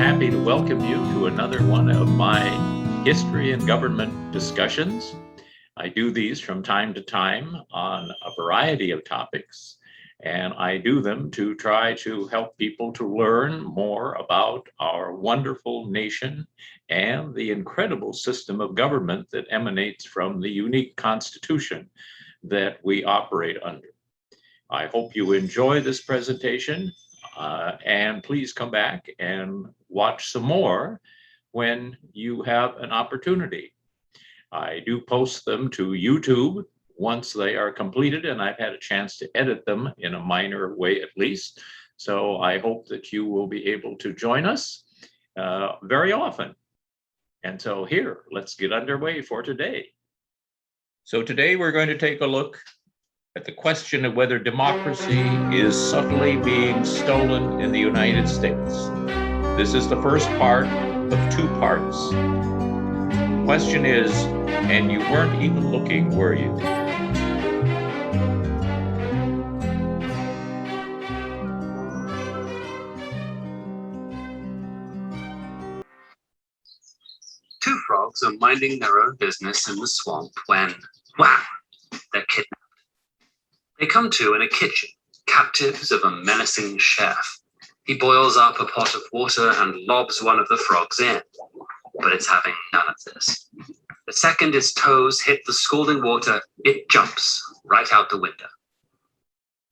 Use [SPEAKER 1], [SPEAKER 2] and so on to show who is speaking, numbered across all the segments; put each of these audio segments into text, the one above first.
[SPEAKER 1] happy to welcome you to another one of my history and government discussions. I do these from time to time on a variety of topics, and I do them to try to help people to learn more about our wonderful nation and the incredible system of government that emanates from the unique Constitution that we operate under. I hope you enjoy this presentation. And please come back and watch some more when you have an opportunity. I do post them to YouTube once they are completed, and I've had a chance to edit them in a minor way at least. So I hope that you will be able to join us very often. And so here, let's get underway for today. So today we're going to take a look at the question of whether democracy is subtly being stolen in the United States. This is the first part of two parts. The question is, and you weren't even looking, were you?
[SPEAKER 2] Two frogs are minding their own business in the swamp when, wham, they're kidnapped. They come to in a kitchen, captives of a menacing chef. He boils up a pot of water and lobs one of the frogs in, but it's having none of this. The second its toes hit the scalding water, it jumps right out the window.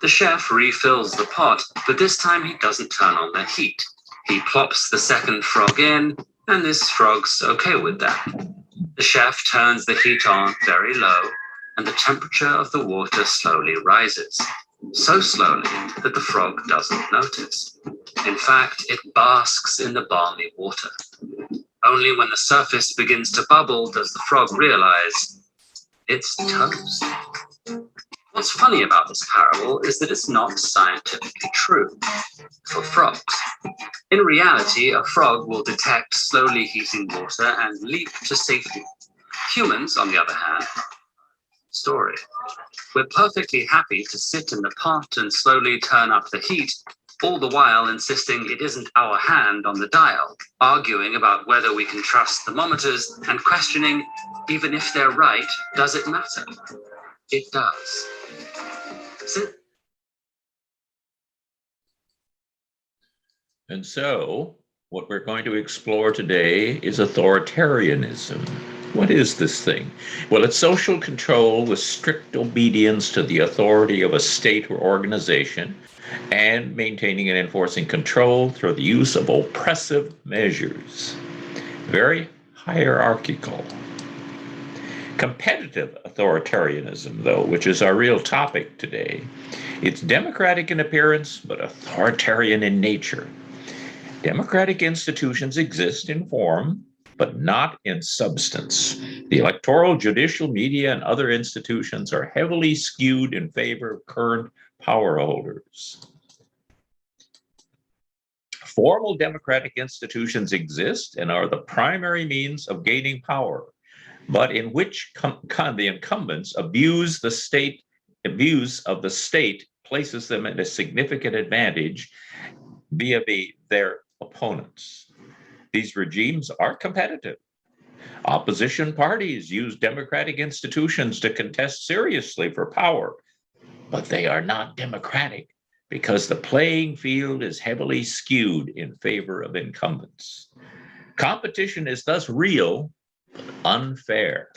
[SPEAKER 2] The chef refills the pot, but this time he doesn't turn on the heat. He plops the second frog in, and this frog's okay with that. The chef turns the heat on very low, and the temperature of the water slowly rises, so slowly that the frog doesn't notice. In fact, it basks in the balmy water. Only when the surface begins to bubble does the frog realize it's toast. What's funny about this parable is that it's not scientifically true for frogs. In reality, a frog will detect slowly heating water and leap to safety. Humans, on the other hand, story. We're perfectly happy to sit in the pot and slowly turn up the heat, all the while insisting it isn't our hand on the dial, arguing about whether we can trust thermometers and questioning, even if they're right, does it matter? It does.
[SPEAKER 1] And so, what we're going to explore today is authoritarianism. What is this thing? Well, it's social control with strict obedience to the authority of a state or organization and maintaining and enforcing control through the use of oppressive measures. Very hierarchical. Competitive authoritarianism, though, which is our real topic today, it's democratic in appearance, but authoritarian in nature. Democratic institutions exist in form, but not in substance. The electoral, judicial, media, and other institutions are heavily skewed in favor of current power holders. Formal democratic institutions exist and are the primary means of gaining power, but in which the incumbents abuse of the state places them at a significant advantage vis-a-vis their opponents. These regimes are competitive. Opposition parties use democratic institutions to contest seriously for power, but they are not democratic because the playing field is heavily skewed in favor of incumbents. Competition is thus real, but unfair.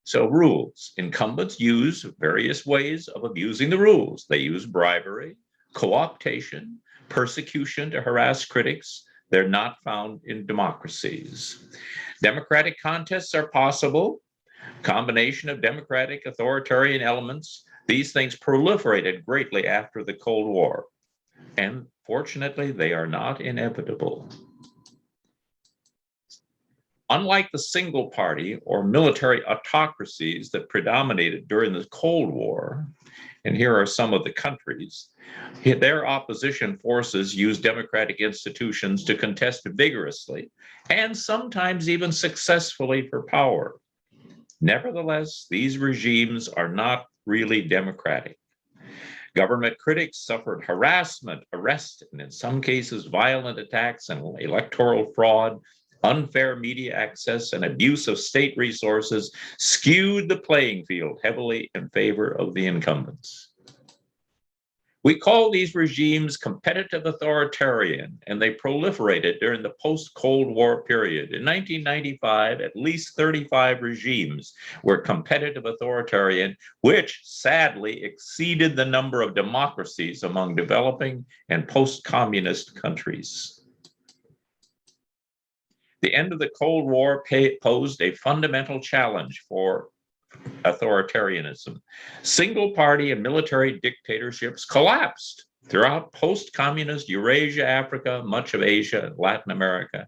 [SPEAKER 1] So rules. Incumbents use various ways of abusing the rules. They use bribery, co-optation, persecution to harass critics. They're not found in democracies. Democratic contests are possible. Combination of democratic authoritarian elements. These things proliferated greatly after the Cold War. And fortunately, they are not inevitable. Unlike the single party or military autocracies that predominated during the Cold War, and here are some of the countries, their opposition forces use democratic institutions to contest vigorously and sometimes even successfully for power. Nevertheless, these regimes are not really democratic. Government critics suffered harassment, arrest, and in some cases violent attacks and electoral fraud. Unfair media access and abuse of state resources skewed the playing field heavily in favor of the incumbents. We call these regimes competitive authoritarian, and they proliferated during the post-Cold War period. In 1995, at least 35 regimes were competitive authoritarian, which sadly exceeded the number of democracies among developing and post-communist countries. The end of the Cold War posed a fundamental challenge for authoritarianism. Single-party and military dictatorships collapsed throughout post-communist Eurasia, Africa, much of Asia, and Latin America.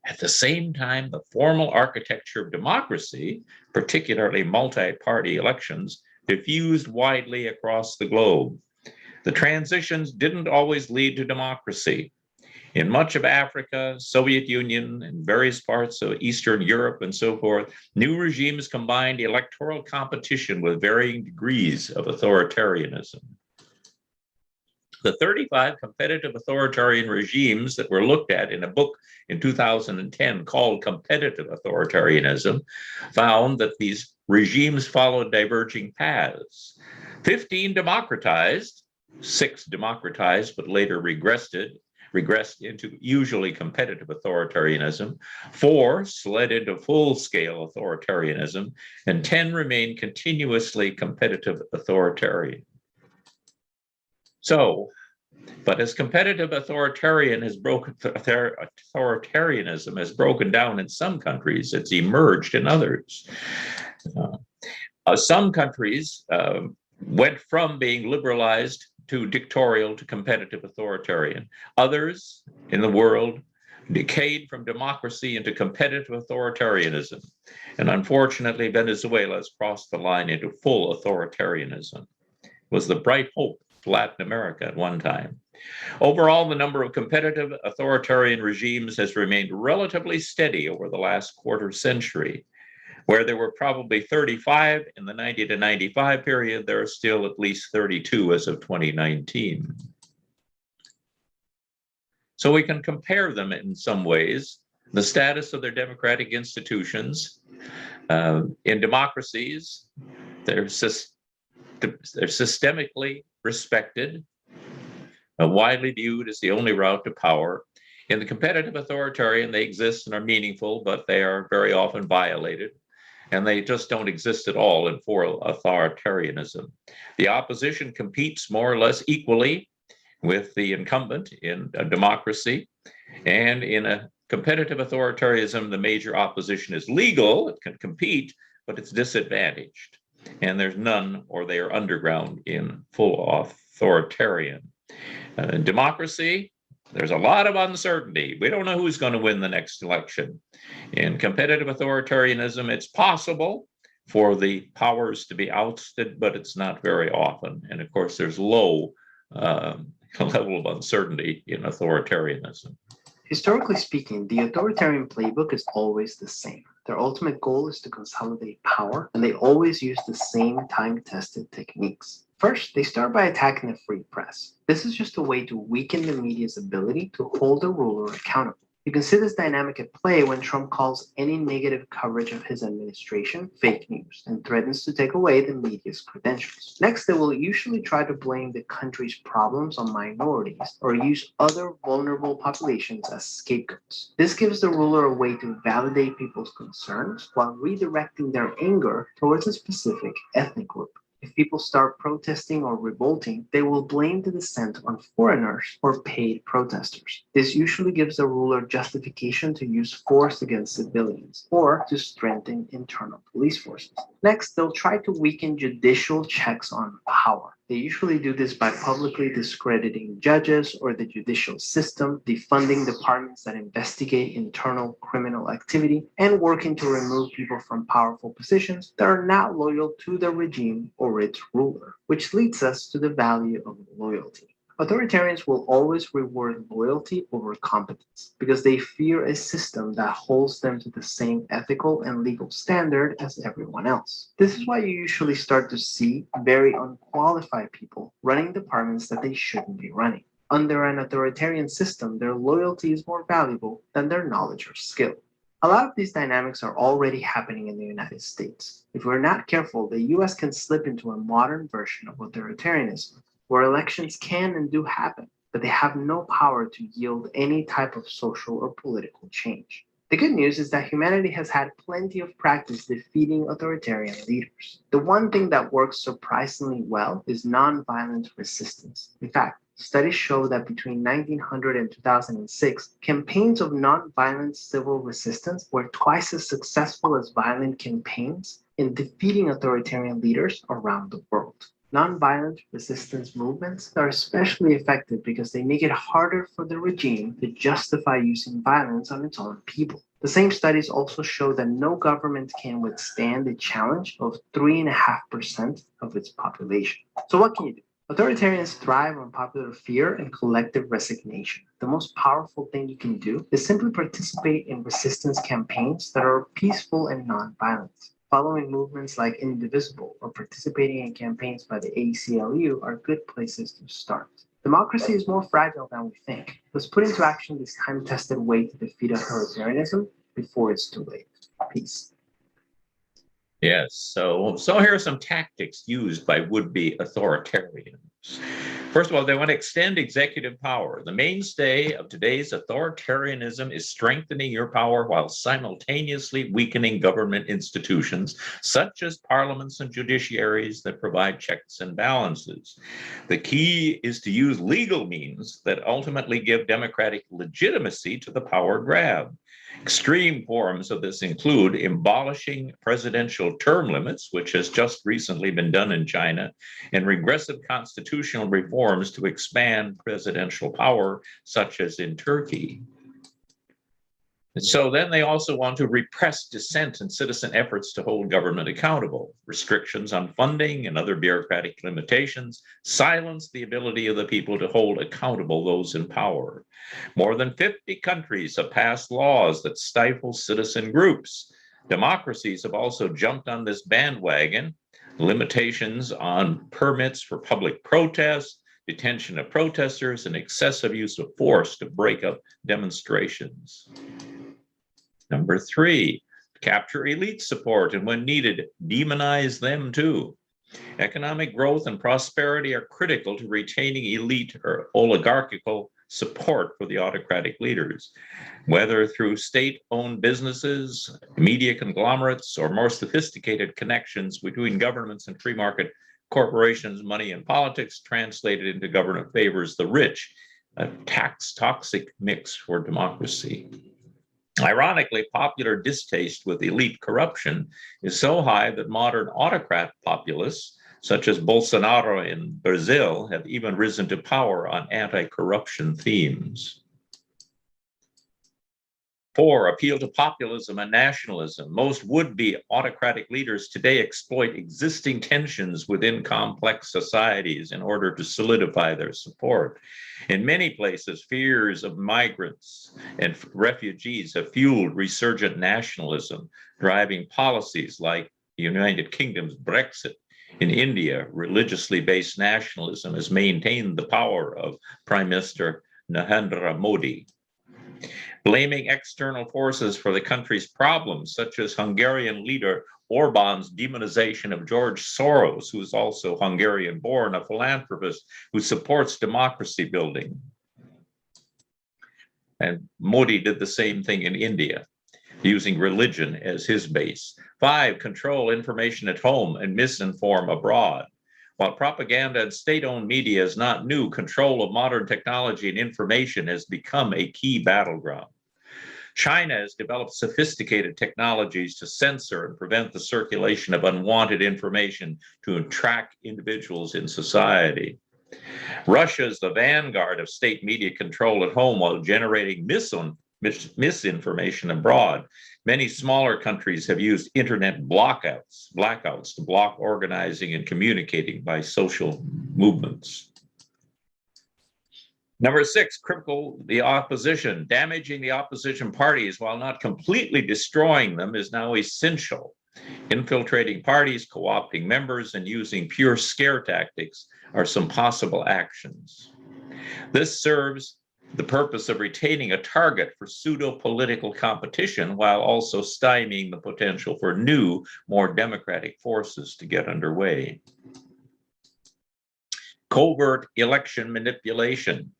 [SPEAKER 1] At the same time, the formal architecture of democracy, particularly multi-party elections, diffused widely across the globe. The transitions didn't always lead to democracy. In much of Africa, Soviet Union, and various parts of Eastern Europe and so forth, new regimes combined electoral competition with varying degrees of authoritarianism. The 35 competitive authoritarian regimes that were looked at in a book in 2010 called Competitive Authoritarianism found that these regimes followed diverging paths. 15 democratized, 6 democratized but later regressed into usually competitive authoritarianism, 4 slid into full-scale authoritarianism, and 10 remained continuously competitive authoritarian. So, but as competitive authoritarianism has broken down in some countries, it's emerged in others. Some countries went from being liberalized to dictatorial to competitive authoritarian. Others in the world decayed from democracy into competitive authoritarianism. And unfortunately, Venezuela has crossed the line into full authoritarianism. It was the bright hope of Latin America at one time. Overall, the number of competitive authoritarian regimes has remained relatively steady over the last quarter century. Where there were probably 35 in the 90 to 95 period, there are still at least 32 as of 2019. So we can compare them in some ways, the status of their democratic institutions. In democracies, they're systemically respected, widely viewed as the only route to power. In the competitive authoritarian, they exist and are meaningful, but they are very often violated. And they just don't exist at all in full authoritarianism. The opposition competes more or less equally with the incumbent in a democracy. And in a competitive authoritarianism, the major opposition is legal, it can compete, but it's disadvantaged. And there's none, or they are underground in full authoritarian. In democracy, there's a lot of uncertainty. We don't know who's going to win the next election. In competitive authoritarianism, it's possible for the powers to be ousted, but it's not very often. And of course, there's low level of uncertainty in authoritarianism.
[SPEAKER 3] Historically speaking, the authoritarian playbook is always the same. Their ultimate goal is to consolidate power, and they always use the same time-tested techniques. First, they start by attacking the free press. This is just a way to weaken the media's ability to hold the ruler accountable. You can see this dynamic at play when Trump calls any negative coverage of his administration fake news and threatens to take away the media's credentials. Next, they will usually try to blame the country's problems on minorities or use other vulnerable populations as scapegoats. This gives the ruler a way to validate people's concerns while redirecting their anger towards a specific ethnic group. If people start protesting or revolting, they will blame the dissent on foreigners or paid protesters. This usually gives the ruler justification to use force against civilians or to strengthen internal police forces. Next, they'll try to weaken judicial checks on power. They usually do this by publicly discrediting judges or the judicial system, defunding departments that investigate internal criminal activity, and working to remove people from powerful positions that are not loyal to the regime or its ruler, which leads us to the value of loyalty. Authoritarians will always reward loyalty over competence because they fear a system that holds them to the same ethical and legal standard as everyone else. This is why you usually start to see very unqualified people running departments that they shouldn't be running. Under an authoritarian system, their loyalty is more valuable than their knowledge or skill. A lot of these dynamics are already happening in the United States. If we're not careful, the US can slip into a modern version of authoritarianism, where elections can and do happen, but they have no power to yield any type of social or political change. The good news is that humanity has had plenty of practice defeating authoritarian leaders. The one thing that works surprisingly well is nonviolent resistance. In fact, studies show that between 1900 and 2006, campaigns of nonviolent civil resistance were twice as successful as violent campaigns in defeating authoritarian leaders around the world. Nonviolent resistance movements are especially effective because they make it harder for the regime to justify using violence on its own people. The same studies also show that no government can withstand the challenge of 3.5% of its population. So, what can you do? Authoritarians thrive on popular fear and collective resignation. The most powerful thing you can do is simply participate in resistance campaigns that are peaceful and nonviolent. Following movements like Indivisible or participating in campaigns by the ACLU are good places to start. Democracy is more fragile than we think. Let's put into action this time-tested way to defeat authoritarianism before it's too late. Peace.
[SPEAKER 1] Yes, so here are some tactics used by would-be authoritarians. First of all, they want to extend executive power. The mainstay of today's authoritarianism is strengthening your power while simultaneously weakening government institutions, such as parliaments and judiciaries that provide checks and balances. The key is to use legal means that ultimately give democratic legitimacy to the power grab. Extreme forms of this include abolishing presidential term limits, which has just recently been done in China, and regressive constitutional reforms to expand presidential power, such as in Turkey. So then they also want to repress dissent and citizen efforts to hold government accountable. Restrictions on funding and other bureaucratic limitations silence the ability of the people to hold accountable those in power. More than 50 countries have passed laws that stifle citizen groups. Democracies have also jumped on this bandwagon. Limitations on permits for public protest, detention of protesters, and excessive use of force to break up demonstrations. Number 3, capture elite support, and when needed, demonize them too. Economic growth and prosperity are critical to retaining elite or oligarchical support for the autocratic leaders, whether through state-owned businesses, media conglomerates, or more sophisticated connections between governments and free market corporations. Money and politics translated into government favors the rich, a toxic mix for democracy. Ironically, popular distaste with elite corruption is so high that modern autocrat populists, such as Bolsonaro in Brazil, have even risen to power on anti-corruption themes. 4, appeal to populism and nationalism. Most would-be autocratic leaders today exploit existing tensions within complex societies in order to solidify their support. In many places, fears of migrants and refugees have fueled resurgent nationalism, driving policies like the United Kingdom's Brexit. In India, religiously based nationalism has maintained the power of Prime Minister Narendra Modi. Blaming external forces for the country's problems, such as Hungarian leader Orban's demonization of George Soros, who is also Hungarian-born, a philanthropist who supports democracy building. And Modi did the same thing in India, using religion as his base. 5, control information at home and misinform abroad. While propaganda and state-owned media is not new, control of modern technology and information has become a key battleground. China has developed sophisticated technologies to censor and prevent the circulation of unwanted information to track individuals in society. Russia is the vanguard of state media control at home while generating misinformation abroad. Many smaller countries have used internet blackouts to block organizing and communicating by social movements. Number 6, cripple the opposition. Damaging the opposition parties while not completely destroying them is now essential. Infiltrating parties, co-opting members, and using pure scare tactics are some possible actions. This serves the purpose of retaining a target for pseudo-political competition while also stymieing the potential for new, more democratic forces to get underway. Covert election manipulation.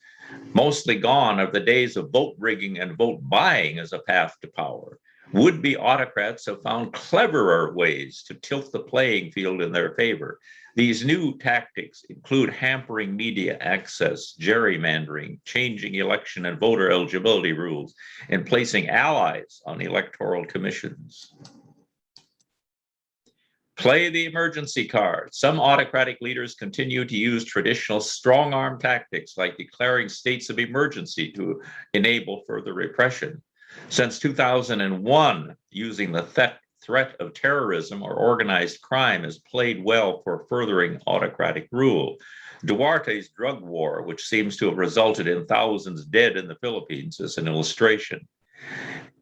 [SPEAKER 1] Mostly gone are the days of vote rigging and vote buying as a path to power. Would-be autocrats have found cleverer ways to tilt the playing field in their favor. These new tactics include hampering media access, gerrymandering, changing election and voter eligibility rules, and placing allies on electoral commissions. Play the emergency card. Some autocratic leaders continue to use traditional strong-arm tactics like declaring states of emergency to enable further repression. Since 2001, using the threat of terrorism or organized crime has played well for furthering autocratic rule. Duarte's drug war, which seems to have resulted in thousands dead in the Philippines, is an illustration.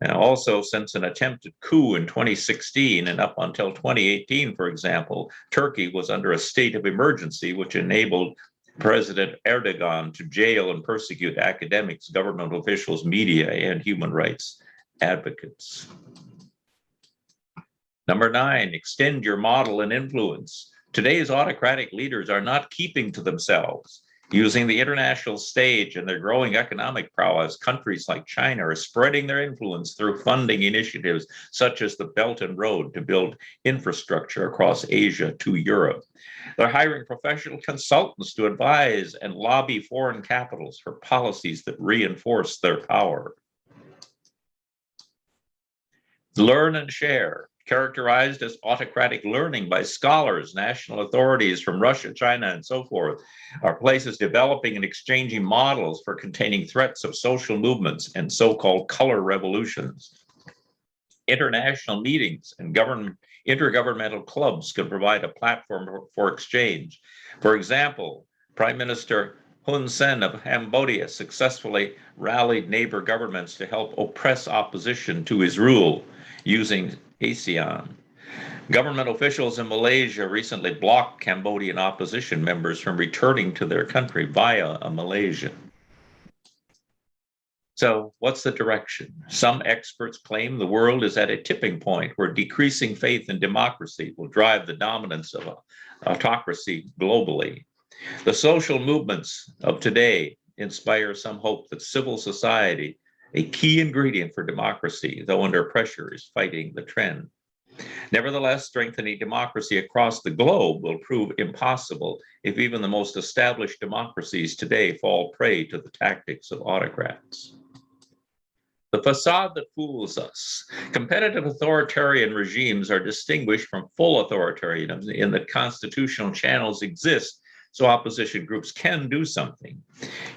[SPEAKER 1] And also, since an attempted coup in 2016 and up until 2018, for example, Turkey was under a state of emergency, which enabled President Erdogan to jail and persecute academics, government officials, media, and human rights advocates. Number 9, extend your model and influence. Today's autocratic leaders are not keeping to themselves. Using the international stage and their growing economic prowess, countries like China are spreading their influence through funding initiatives such as the Belt and Road to build infrastructure across Asia to Europe. They're hiring professional consultants to advise and lobby foreign capitals for policies that reinforce their power. Learn and share. Characterized as autocratic learning by scholars, national authorities from Russia, China, and so forth, are places developing and exchanging models for containing threats of social movements and so-called color revolutions. International meetings and intergovernmental clubs can provide a platform for exchange. For example, Prime Minister Hun Sen of Cambodia successfully rallied neighbor governments to help oppress opposition to his rule using ASEAN. Government officials in Malaysia recently blocked Cambodian opposition members from returning to their country via Malaysia. So what's the direction? Some experts claim the world is at a tipping point where decreasing faith in democracy will drive the dominance of autocracy globally. The social movements of today inspire some hope that civil society, a key ingredient for democracy, though under pressure, is fighting the trend. Nevertheless, strengthening democracy across the globe will prove impossible if even the most established democracies today fall prey to the tactics of autocrats. The façade that fools us. Competitive authoritarian regimes are distinguished from full authoritarianism in that constitutional channels exist so opposition groups can do something.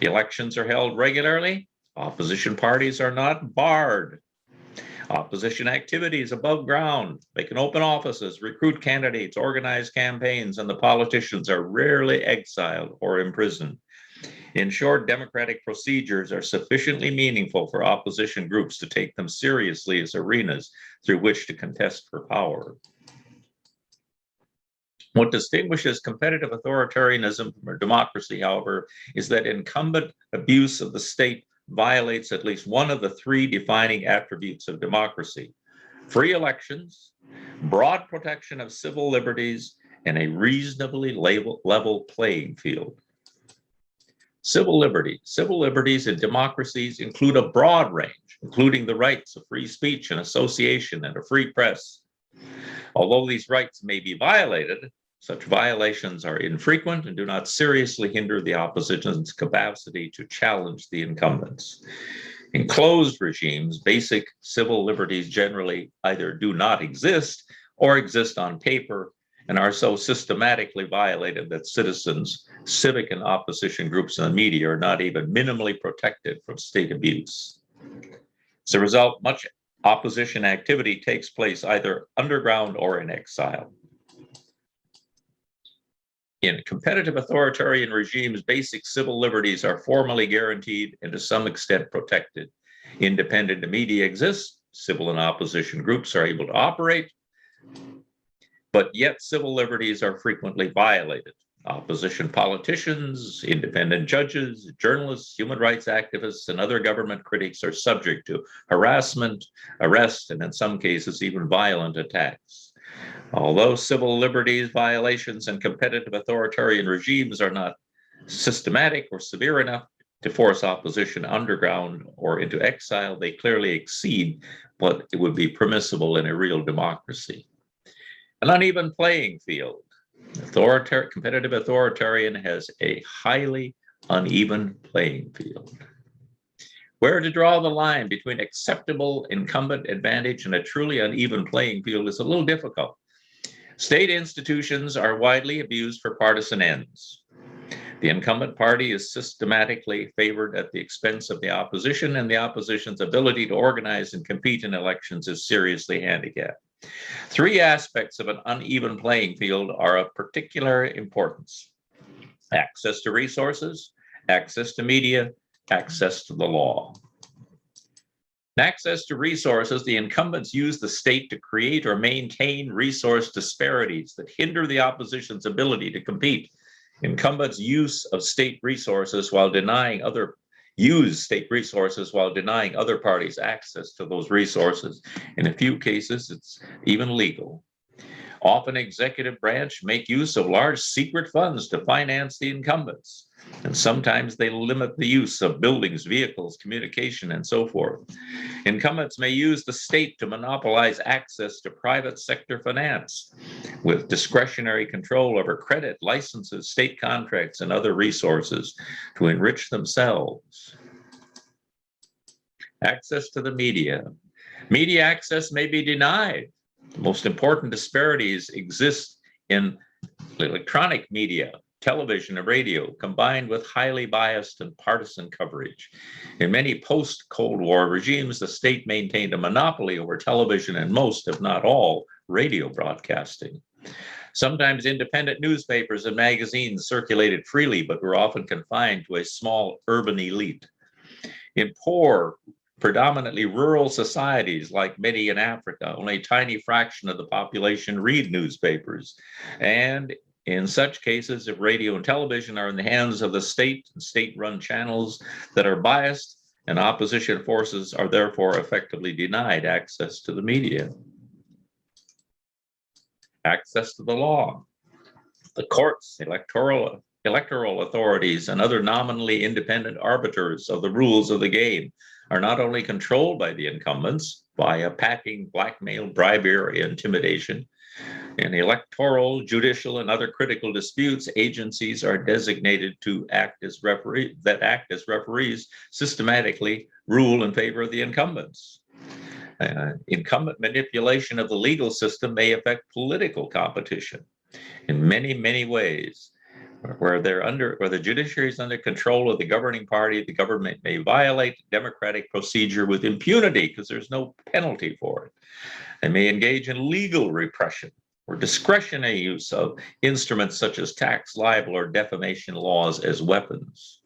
[SPEAKER 1] Elections are held regularly. Opposition parties are not barred. Opposition activity is above ground. They can open offices, recruit candidates, organize campaigns, and the politicians are rarely exiled or imprisoned. In short, democratic procedures are sufficiently meaningful for opposition groups to take them seriously as arenas through which to contest for power. What distinguishes competitive authoritarianism from democracy, however, is that incumbent abuse of the state violates at least one of the 3 defining attributes of democracy: free elections, broad protection of civil liberties, and a reasonably level playing field. Civil liberties in democracies include a broad range, including the rights of free speech and association and a free press. Although these rights may be violated, such violations are infrequent and do not seriously hinder the opposition's capacity to challenge the incumbents. In closed regimes, basic civil liberties generally either do not exist or exist on paper and are so systematically violated that citizens, civic and opposition groups, and the media are not even minimally protected from state abuse. As a result, much opposition activity takes place either underground or in exile. In competitive authoritarian regimes, basic civil liberties are formally guaranteed and to some extent protected. Independent media exists, civil and opposition groups are able to operate, but yet civil liberties are frequently violated. Opposition politicians, independent judges, journalists, human rights activists, and other government critics are subject to harassment, arrest, and in some cases, even violent attacks. Although civil liberties violations in competitive authoritarian regimes are not systematic or severe enough to force opposition underground or into exile, they clearly exceed what it would be permissible in a real democracy. An uneven playing field. Competitive authoritarian has a highly uneven playing field. Where to draw the line between acceptable incumbent advantage and a truly uneven playing field is a little difficult. State institutions are widely abused for partisan ends. The incumbent party is systematically favored at the expense of the opposition, and the opposition's ability to organize and compete in elections is seriously handicapped. Three aspects of an uneven playing field are of particular importance: access to resources, access to media, access to the law. Access to resources, the incumbents use the state to create or maintain resource disparities that hinder the opposition's ability to compete. Incumbents use state resources while denying other parties access to those resources. In a few cases, it's even legal. Often executive branch make use of large secret funds to finance the incumbents. And sometimes they limit the use of buildings, vehicles, communication, and so forth. Incumbents may use the state to monopolize access to private sector finance with discretionary control over credit, licenses, state contracts, and other resources to enrich themselves. Access to the media. Media access may be denied. The most important disparities exist in electronic media, television and radio, combined with highly biased and partisan coverage. In many post-Cold War regimes, the state maintained a monopoly over television and most, if not all, radio broadcasting. Sometimes independent newspapers and magazines circulated freely, but were often confined to a small urban elite. In poor, predominantly rural societies like many in Africa, only a tiny fraction of the population read newspapers. And in such cases, if radio and television are in the hands of the state and state-run channels that are biased, and opposition forces are therefore effectively denied access to the media. Access to the law. The courts, electoral authorities, and other nominally independent arbiters of the rules of the game are not only controlled by the incumbents via packing, blackmail, bribery, intimidation. In electoral, judicial, and other critical disputes, agencies are designated to act as referees systematically rule in favor of the incumbents. Incumbent manipulation of the legal system may affect political competition in many, many ways. Where the judiciary is under control of the governing party, the government may violate democratic procedure with impunity because there's no penalty for it. They may engage in legal repression or discretionary use of instruments such as tax, libel, or defamation laws as weapons.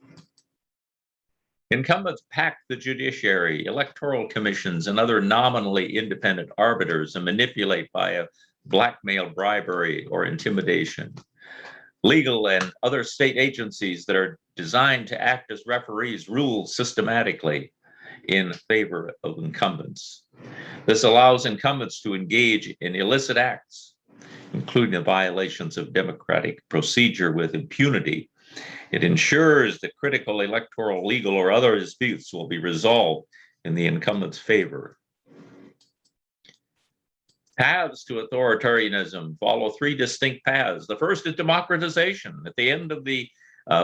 [SPEAKER 1] Incumbents pack the judiciary, electoral commissions, and other nominally independent arbiters and manipulate via blackmail, bribery, or intimidation. Legal and other state agencies that are designed to act as referees rule systematically in favor of incumbents. This allows incumbents to engage in illicit acts, including the violations of democratic procedure with impunity. It ensures that critical electoral, legal, or other disputes will be resolved in the incumbent's favor. Paths to authoritarianism follow three distinct paths. The first is democratization. At the end of the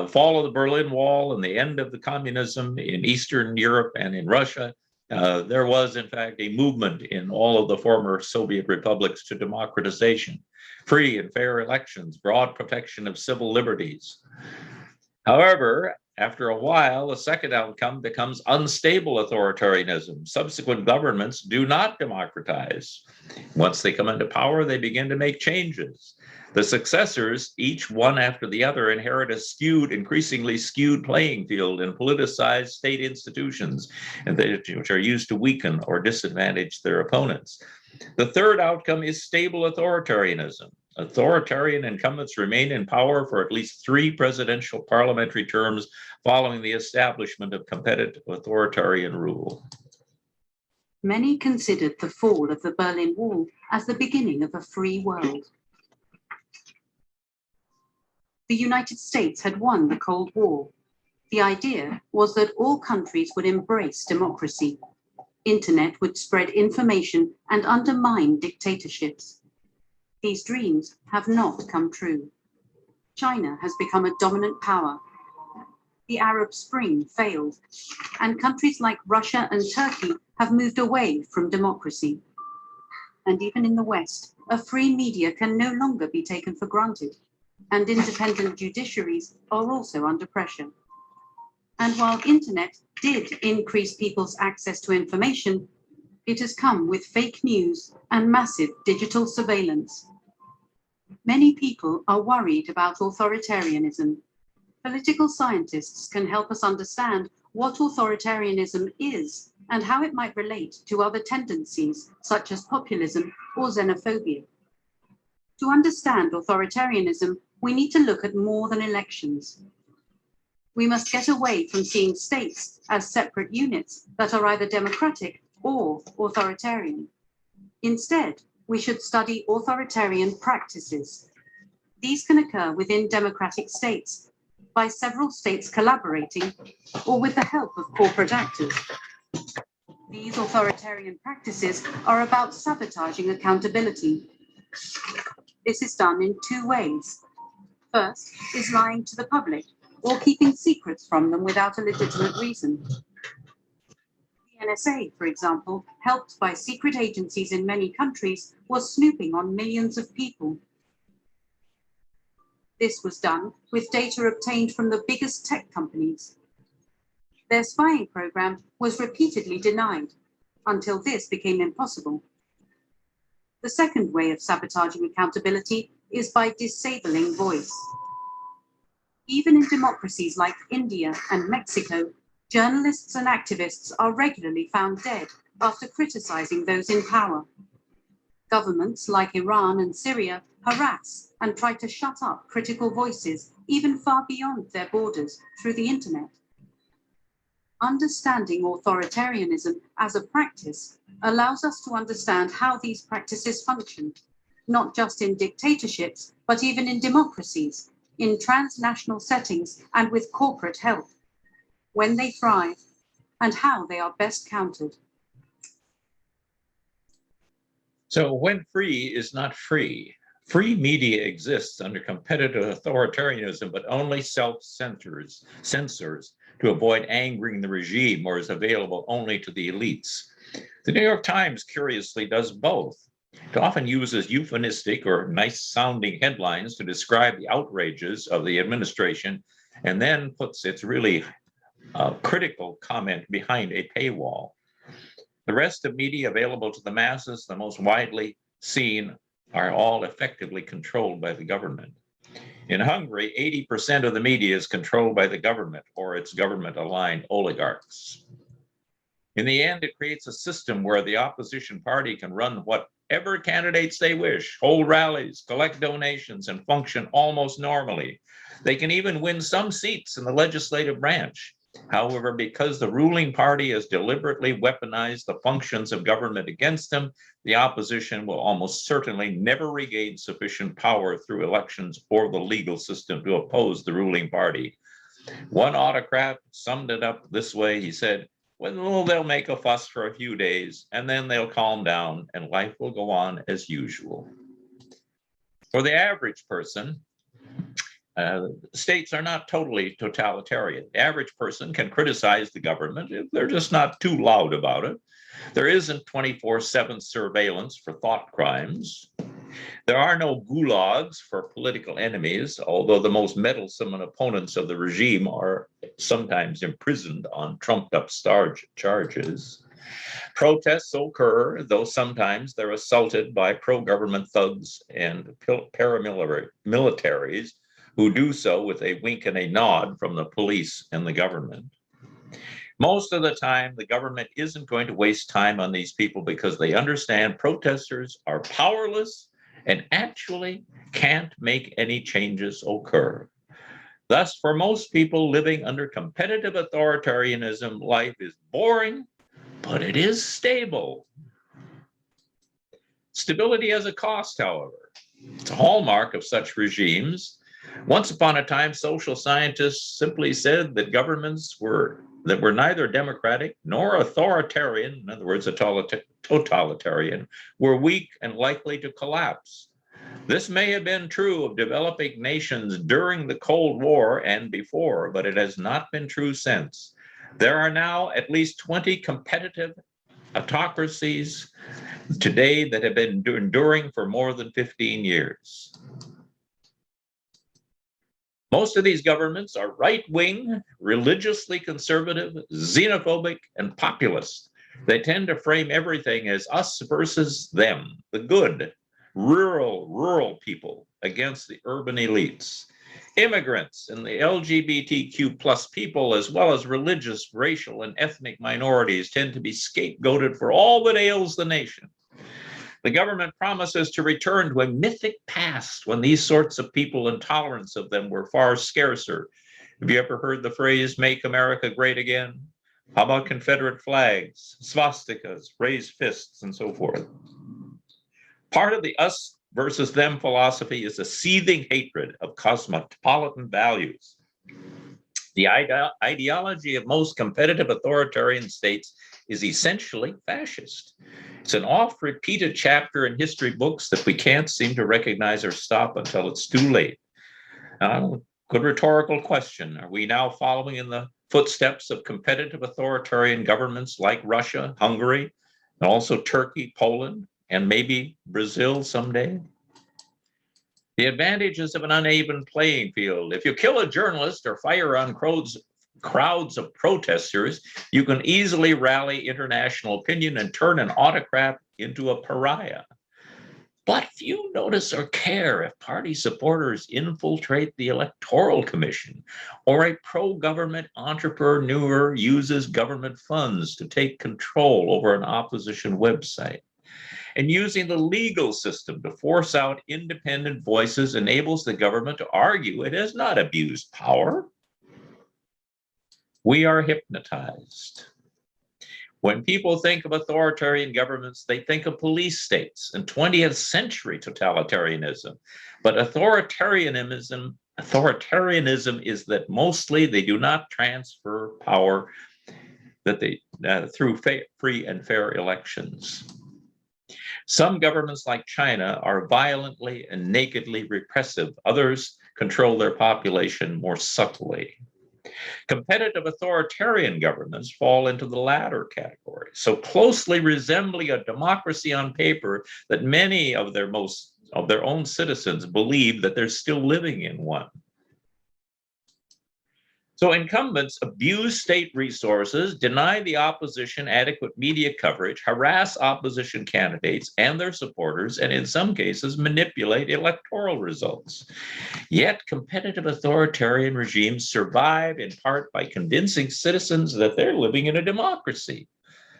[SPEAKER 1] fall of the Berlin Wall and the end of the communism in Eastern Europe and in Russia, there was, in fact, a movement in all of the former Soviet republics to democratization, free and fair elections, broad protection of civil liberties. However, after a while, the second outcome becomes unstable authoritarianism. Subsequent governments do not democratize. Once they come into power, they begin to make changes. The successors, each one after the other, inherit a increasingly skewed playing field in politicized state institutions, and which are used to weaken or disadvantage their opponents. The third outcome is stable authoritarianism. Authoritarian incumbents remain in power for at least 3 presidential parliamentary terms following the establishment of competitive authoritarian rule.
[SPEAKER 4] Many considered the fall of the Berlin Wall as the beginning of a free world. The United States had won the Cold War. The idea was that all countries would embrace democracy. Internet would spread information and undermine dictatorships. These dreams have not come true. China has become a dominant power. The Arab Spring failed, and countries like Russia and Turkey have moved away from democracy. And even in the West, a free media can no longer be taken for granted, and independent judiciaries are also under pressure. And while internet did increase people's access to information, it has come with fake news and massive digital surveillance. Many people are worried about authoritarianism. Political scientists can help us understand what authoritarianism is and how it might relate to other tendencies such as populism or xenophobia. To understand authoritarianism, we need to look at more than elections. We must get away from seeing states as separate units that are either democratic or authoritarian. Instead, we should study authoritarian practices. These can occur within democratic states, by several states collaborating, or with the help of corporate actors. These authoritarian practices are about sabotaging accountability. This is done in 2 ways. First is lying to the public or keeping secrets from them without a legitimate reason. The NSA, for example, helped by secret agencies in many countries, was snooping on millions of people. This was done with data obtained from the biggest tech companies. Their spying program was repeatedly denied until this became impossible. The second way of sabotaging accountability is by disabling voice. Even in democracies like India and Mexico, journalists and activists are regularly found dead after criticizing those in power. Governments like Iran and Syria harass and try to shut up critical voices, even far beyond their borders, through the internet. Understanding authoritarianism as a practice allows us to understand how these practices function, not just in dictatorships, but even in democracies, in transnational settings and with corporate help, when they thrive, and how they are best countered.
[SPEAKER 1] So when free is not free, free media exists under competitive authoritarianism, but only self-censors to avoid angering the regime, or is available only to the elites. The New York Times curiously does both. It often uses euphemistic or nice-sounding headlines to describe the outrages of the administration, and then puts its really critical comment behind a paywall. The rest of media available to the masses, the most widely seen, are all effectively controlled by the government. In Hungary, 80% of the media is controlled by the government or its government-aligned oligarchs. In the end, it creates a system where the opposition party can run whatever candidates they wish, hold rallies, collect donations, and function almost normally. They can even win some seats in the legislative branch. However, because the ruling party has deliberately weaponized the functions of government against them, the opposition will almost certainly never regain sufficient power through elections or the legal system to oppose the ruling party. One autocrat summed it up this way. He said, well, they'll make a fuss for a few days, and then they'll calm down, and life will go on as usual. For the average person, states are not totally totalitarian. The average person can criticize the government if they're just not too loud about it. There isn't 24/7 surveillance for thought crimes. There are no gulags for political enemies, although the most meddlesome opponents of the regime are sometimes imprisoned on trumped up charges. Protests occur, though sometimes they're assaulted by pro-government thugs and paramilitaries who do so with a wink and a nod from the police and the government. Most of the time, the government isn't going to waste time on these people because they understand protesters are powerless and actually can't make any changes occur. Thus, for most people living under competitive authoritarianism, life is boring, but it is stable. Stability has a cost, however. It's a hallmark of such regimes. Once upon a time, social scientists simply said that governments were neither democratic nor authoritarian, in other words, totalitarian, were weak and likely to collapse. This may have been true of developing nations during the Cold War and before, but it has not been true since. There are now at least 20 competitive autocracies today that have been enduring for more than 15 years. Most of these governments are right-wing, religiously conservative, xenophobic, and populist. They tend to frame everything as us versus them, the good, rural people against the urban elites. Immigrants and the LGBTQ plus people, as well as religious, racial, and ethnic minorities, tend to be scapegoated for all that ails the nation. The government promises to return to a mythic past when these sorts of people and tolerance of them were far scarcer. Have you ever heard the phrase, "Make America Great Again"? How about Confederate flags, swastikas, raised fists, and so forth? Part of the us versus them philosophy is a seething hatred of cosmopolitan values. The ideology of most competitive authoritarian states is essentially fascist. It's an oft-repeated chapter in history books that we can't seem to recognize or stop until it's too late. Good rhetorical question. Are we now following in the footsteps of competitive authoritarian governments like Russia, Hungary, and also Turkey, Poland, and maybe Brazil someday? The advantages of an uneven playing field. If you kill a journalist or fire on crowds of protesters, you can easily rally international opinion and turn an autocrat into a pariah. But few notice or care if party supporters infiltrate the Electoral Commission or a pro-government entrepreneur uses government funds to take control over an opposition website. And using the legal system to force out independent voices enables the government to argue it has not abused power. We are hypnotized. When people think of authoritarian governments, they think of police states and 20th century totalitarianism. But authoritarianism is that mostly they do not transfer power through free and fair elections. Some governments like China are violently and nakedly repressive. Others control their population more subtly. Competitive authoritarian governments fall into the latter category, so closely resembling a democracy on paper that many of their own citizens believe that they're still living in one. So incumbents abuse state resources, deny the opposition adequate media coverage, harass opposition candidates and their supporters, and in some cases manipulate electoral results. Yet competitive authoritarian regimes survive in part by convincing citizens that they're living in a democracy.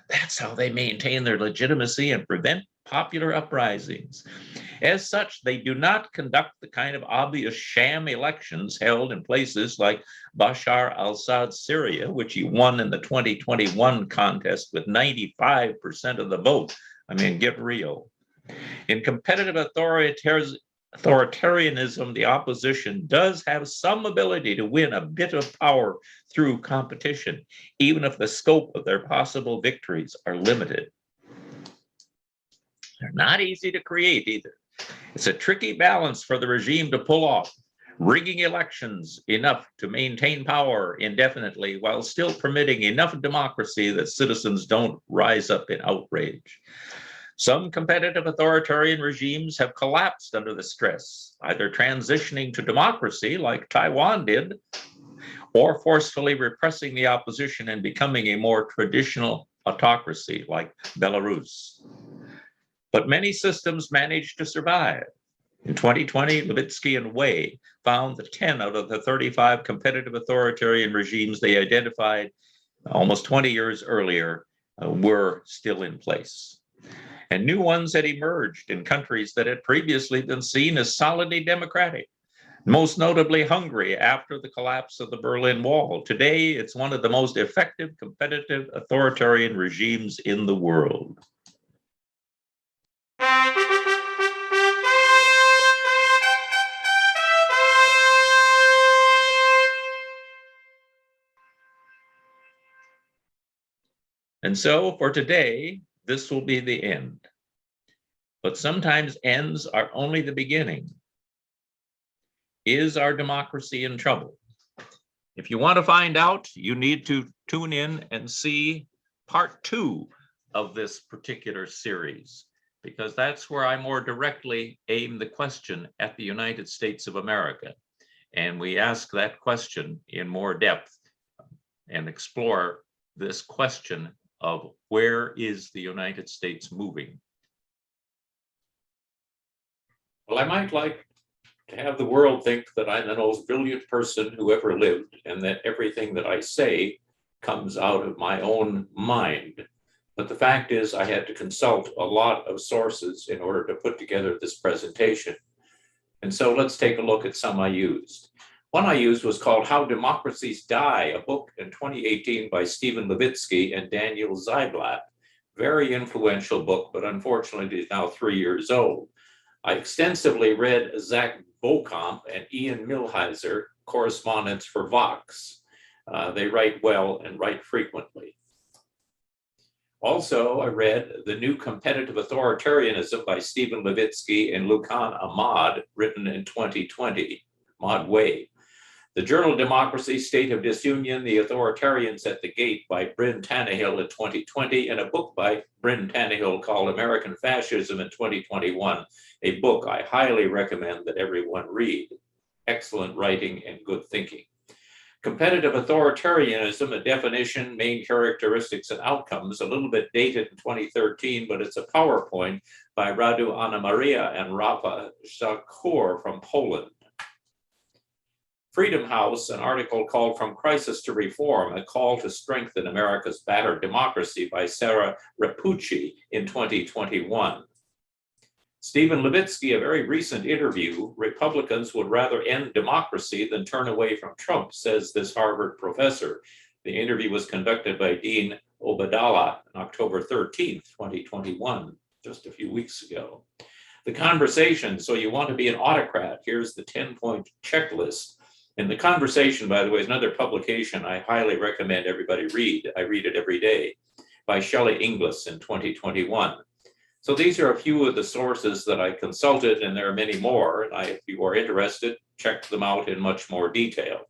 [SPEAKER 1] That's how they maintain their legitimacy and prevent popular uprisings. As such, they do not conduct the kind of obvious sham elections held in places like Bashar al-Assad's Syria, which he won in the 2021 contest with 95% of the vote. I mean, get real. In competitive authoritarianism, the opposition does have some ability to win a bit of power through competition, even if the scope of their possible victories are limited. They're not easy to create either. It's a tricky balance for the regime to pull off, rigging elections enough to maintain power indefinitely while still permitting enough democracy that citizens don't rise up in outrage. Some competitive authoritarian regimes have collapsed under the stress, either transitioning to democracy like Taiwan did, or forcefully repressing the opposition and becoming a more traditional autocracy like Belarus. But many systems manage to survive. In 2020, Levitsky and Way found that 10 out of the 35 competitive authoritarian regimes they identified almost 20 years earlier were still in place. And new ones had emerged in countries that had previously been seen as solidly democratic, most notably Hungary after the collapse of the Berlin Wall. Today, it's one of the most effective competitive authoritarian regimes in the world. And so for today, this will be the end. But sometimes ends are only the beginning. Is our democracy in trouble? If you want to find out, you need to tune in and see part 2 of this particular series, because that's where I more directly aim the question at the United States of America. And we ask that question in more depth and explore this question of where is the United States moving? Well, I might like to have the world think that I'm the most brilliant person who ever lived, and that everything that I say comes out of my own mind. But the fact is, I had to consult a lot of sources in order to put together this presentation. And so let's take a look at some I used. One I used was called How Democracies Die, a book in 2018 by Stephen Levitsky and Daniel Ziblatt. Very influential book, but unfortunately is now 3 years old. I extensively read Zach Beauchamp and Ian Millhiser, correspondents for Vox. They write well and write frequently. Also, I read The New Competitive Authoritarianism by Stephen Levitsky and Lucan Ahmad, written in 2020, Ahmad Way. The journal Democracy, State of Disunion, The Authoritarians at the Gate by Bryn Tannehill in 2020, and a book by Bryn Tannehill called American Fascism in 2021, a book I highly recommend that everyone read. Excellent writing and good thinking. Competitive Authoritarianism, a definition, main characteristics, and outcomes, a little bit dated in 2013, but it's a PowerPoint by Radu Anna Maria and Rafa Shakur from Poland. Freedom House, an article called From Crisis to Reform, a call to strengthen America's battered democracy by Sarah Rapucci in 2021. Stephen Levitsky, a very recent interview, Republicans would rather end democracy than turn away from Trump, says this Harvard professor. The interview was conducted by Dean Obadala on October 13th, 2021, just a few weeks ago. The conversation, so you want to be an autocrat, here's the 10-point checklist. And The Conversation, by the way, is another publication I highly recommend everybody read. I read it every day, by Shelley Inglis in 2021. So these are a few of the sources that I consulted, and there are many more. And if you are interested, check them out in much more detail.